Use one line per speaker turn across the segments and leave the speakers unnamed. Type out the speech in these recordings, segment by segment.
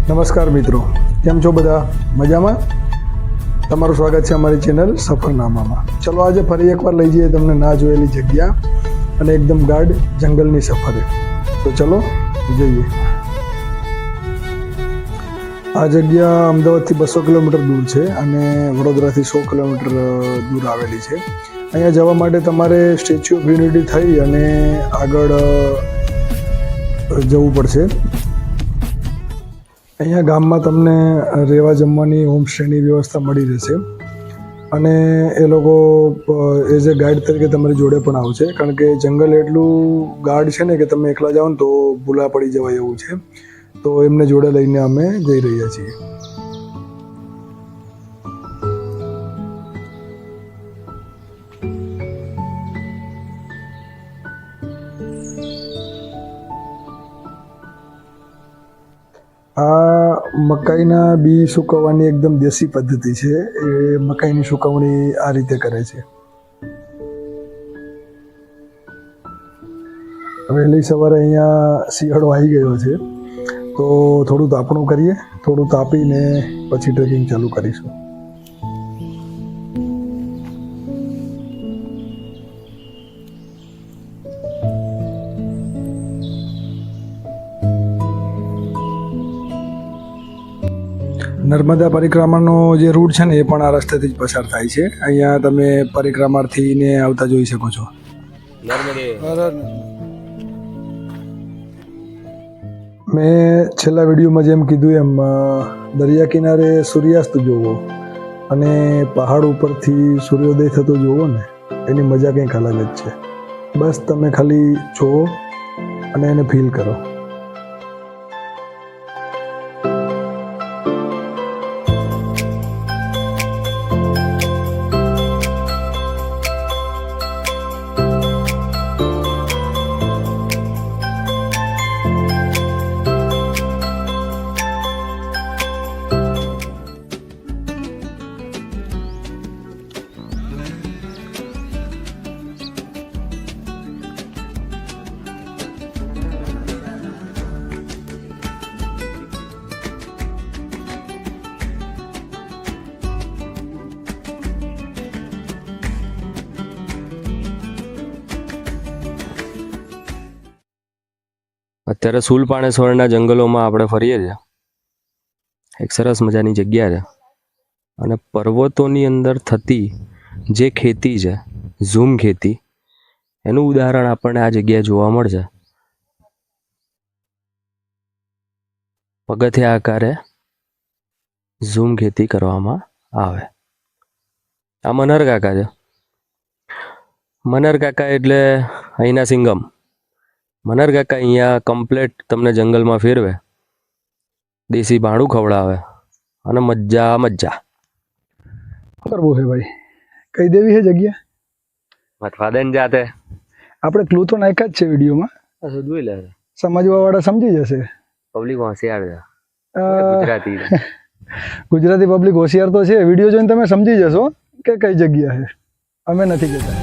નમસ્કાર મિત્રો, કેમ છો બધા? મજામાં? તમારું સ્વાગત છે અમારી ચેનલ સફરનામામાં. ચલો આજે ફરી એકવાર લઈ જઈએ તમને ના જોયેલી જગ્યા અને એકદમ ગાઢ જંગલની સફરે. તો ચલો જઈએ. આ જગ્યા અમદાવાદથી 200 કિલોમીટર દૂર છે અને વડોદરાથી 100 કિલોમીટર દૂર આવેલી છે. અહીંયા જવા માટે તમારે સ્ટેચ્યુ ઓફ યુનિટી થઈ અને આગળ જવું પડશે. અહીંયા ગામમાં તમને રહેવા જમવાની હોમસ્ટેની વ્યવસ્થા મળી રહેશે અને એ લોકો એઝ એ ગાઈડ તરીકે તમારી જોડે પણ આવશે, કારણ કે જંગલ એટલું ગાઢ છે ને કે તમે એકલા જાઓ ને તો ભૂલા પડી જવાય એવું છે. તો એમને જોડે લઈને અમે જઈ રહ્યા છીએ. આ મકાઈના બી સુકવવાની એકદમ દેશી પદ્ધતિ છે. એ મકાઈની સુકવણી આ રીતે કરે છે. વહેલી સવારે અહીંયા શિયાળો આવી ગયો છે, તો થોડું તાપણું કરીએ, થોડું તાપીને પછી ટ્રેકિંગ ચાલુ કરીશું. નર્મદા પરિક્રમાનો જે રૂટ છે ને એ પણ આ રસ્તેથી જ પસાર થાય છે. અહીંયા તમે પરિક્રમાર્થીને આવતા જોઈ શકો છો. મેં છેલ્લા વિડીયોમાં જેમ કીધું એમ દરિયા કિનારે સૂર્યાસ્ત જોવો અને પહાડ ઉપરથી સૂર્યોદય થતો જોવો ને એની મજા કંઈક અલગ જ છે. બસ તમે ખાલી જોવો અને એને ફીલ કરો.
અત્યારે સુલપાણેશ્વરના જંગલોમાં આપણે ફરીએ છીએ. એક સરસ મજાની જગ્યા છે અને પર્વતોની અંદર થતી જે ખેતી છે, ઝૂમ ખેતી, એનું ઉદાહરણ આપણને આ જગ્યાએ જોવા મળશે. પગથિયા આકારે ઝૂમ ખેતી કરવામાં આવે. આ મનહર કાકા છે. મનહર કાકા એટલે અહીંના સિંગમ. મનહર કાકા અહીંયા કમ્પ્લેટ તમને જંગલમાં ફેરવે, દેશી ભાણું ખવડાવે અને મજા મજા.
શું કરવું છે ભાઈ? કઈ દેવી છે જગ્યા?
મથવાદેન જાતે
આપણે ક્લુ તો નાખ્યા જ છે વિડીયોમાં.
જોઈ લે,
સમજવા વાળા સમજી જશે.
પબ્લિક હોશિયાર છે. ગુજરાતી
ગુજરાતી પબ્લિક હોશિયાર તો છે. વિડીયો જોઈને તમે સમજી જશો કે કઈ જગ્યા છે. અમે નથી કહેતા.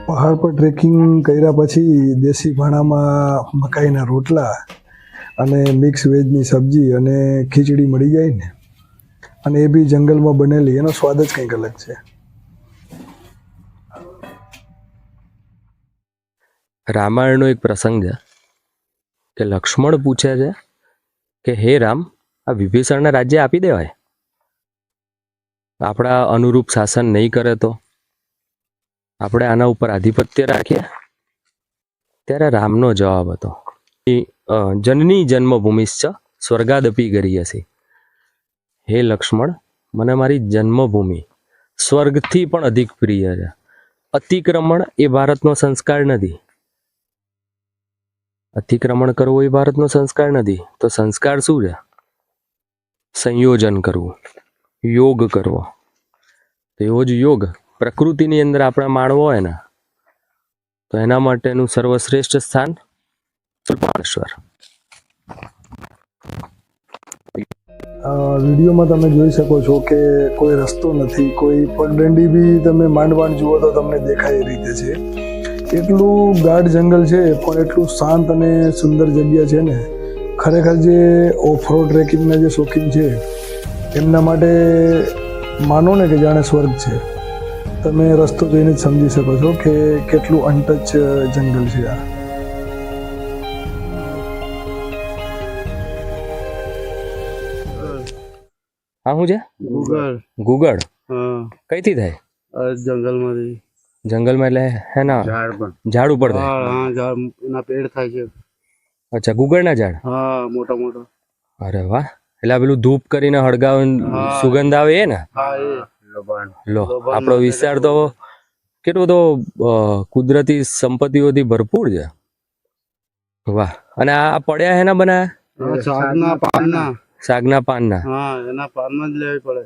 પહાડ પર ટ્રેકિંગ કર્યા પછી દેશી ભાણામાં મકાઈના રોટલા અને મિક્સ વેજની સબ્જી અને ખીચડી મળી જાય ને, અને એ બી જંગલમાં બનેલી, એનો સ્વાદ જ કંઈક અલગ છે.
રામાયણનો એક પ્રસંગ છે કે લક્ષ્મણ પૂછે છે કે હે રામ, આ વિભીષણને રાજ્ય આપી દેવાય, આપણા અનુરૂપ શાસન નહીં કરે તો? આપણે આના ઉપર આધિપત્ય રાખીએ. ત્યારે રામનો જવાબ હતો જનની જન્મભૂમિશ્ચ સ્વર્ગાદપી ગરીયસી. હે લક્ષ્મણ, મને મારી જન્મભૂમિ સ્વર્ગથી પણ અધિક પ્રિય છે. અતિક્રમણ એ ભારતનો સંસ્કાર નથી. અતિક્રમણ કરવું એ ભારતનો સંસ્કાર નથી. તો સંસ્કાર શું છે? સંયોજન કરવું, યોગ કરવો. તો એવો જ યોગ પ્રકૃતિની અંદર આપણે માણવો હોય ને, તો એના માટેનું સર્વશ્રેષ્ઠ સ્થાન શૂલપાણેશ્વર.
વિડીયોમાં તમે જોઈ શકો છો કે કોઈ રસ્તો નથી, કોઈ પગદંડી બી તમે માંડ જુઓ તો તમને દેખાય એ રીતે છે. એટલું ગાઢ જંગલ છે પણ એટલું શાંત અને સુંદર જગ્યા છે ને, ખરેખર જે ઓફ રોડ ટ્રેકિંગના જે શોખીન છે એમના માટે માનો ને કે જાણે સ્વર્ગ છે. તમે રસ્તો જોઈને જ સમજી શકો છો કે કેટલું અનટચ જંગલ છે આ.
હા, શું છે? ગુગળ. કઈથી થાય?
જંગલમાંથી.
જંગલમાં એટલે હેના ઝાડ ઉપર થાય?
હા, ઝાડ એના પેડ થાય છે.
અચ્છા, ગુગળના ઝાડ.
હા, મોટા મોટા.
અરે વાહ. એટલે આ પેલું ધૂપ કરીને હળગાવ સુગંધ આવે એ ને?
હા, એ
લો, આપણો વિસ્તાર તો કેટલો તો કુદરતી સંપત્તિઓથી ભરપૂર છે. વાહ. અને આ પડ્યા હેના બનાયા?
શાકના પાનના.
શાકના પાનના.
હા, એના પાનમાં જ લેવી પડે.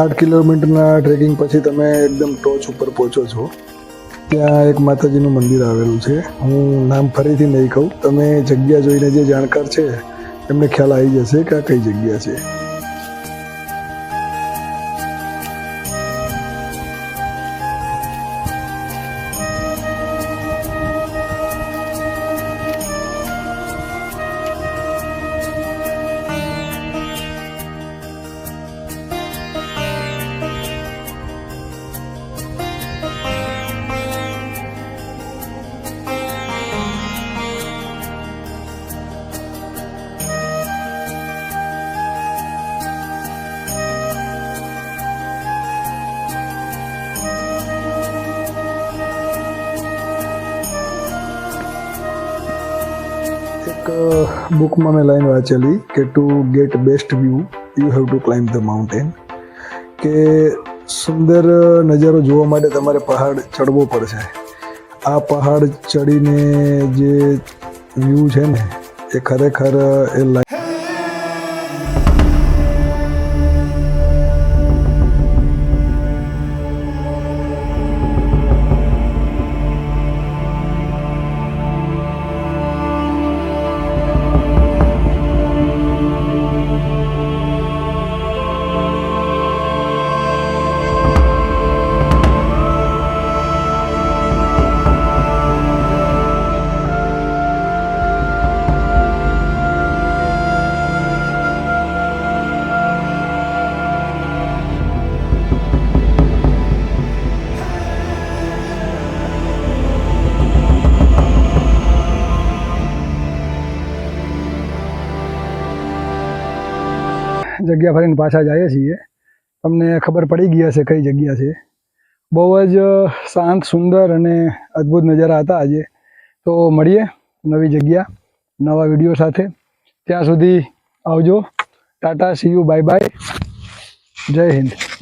8 કિલોમીટરના ટ્રેકિંગ પછી તમે એકદમ ટોચ ઉપર પહોંચો છો. ત્યાં એક માતાજીનું મંદિર આવેલું છે. હું નામ ફરીથી નહીં કહું, તમે જગ્યા જોઈને જે જાણકાર છે એમને ખ્યાલ આવી જશે કે આ કઈ જગ્યા છે. એક બુકમાં મેં લાઈન વાંચેલી કે two gate best view you have to climb the mountain, કે સુંદર નજારો જોવા માટે તમારે પહાડ ચડવો પડશે. આ પહાડ ચડીને જે વ્યૂ છે ને એ ખરેખર એ જગ્યા ફરીને પાછા જઈએ છીએ. તમને ખબર પડી ગઈ હશે કઈ જગ્યા છે. બહુ જ શાંત, સુંદર અને અદ્ભુત નજારા હતા આજે. તો મળીએ નવી જગ્યા નવા વિડીયો સાથે. ત્યાં સુધી આવજો. Tata, C you, bye bye. જય હિન્દ.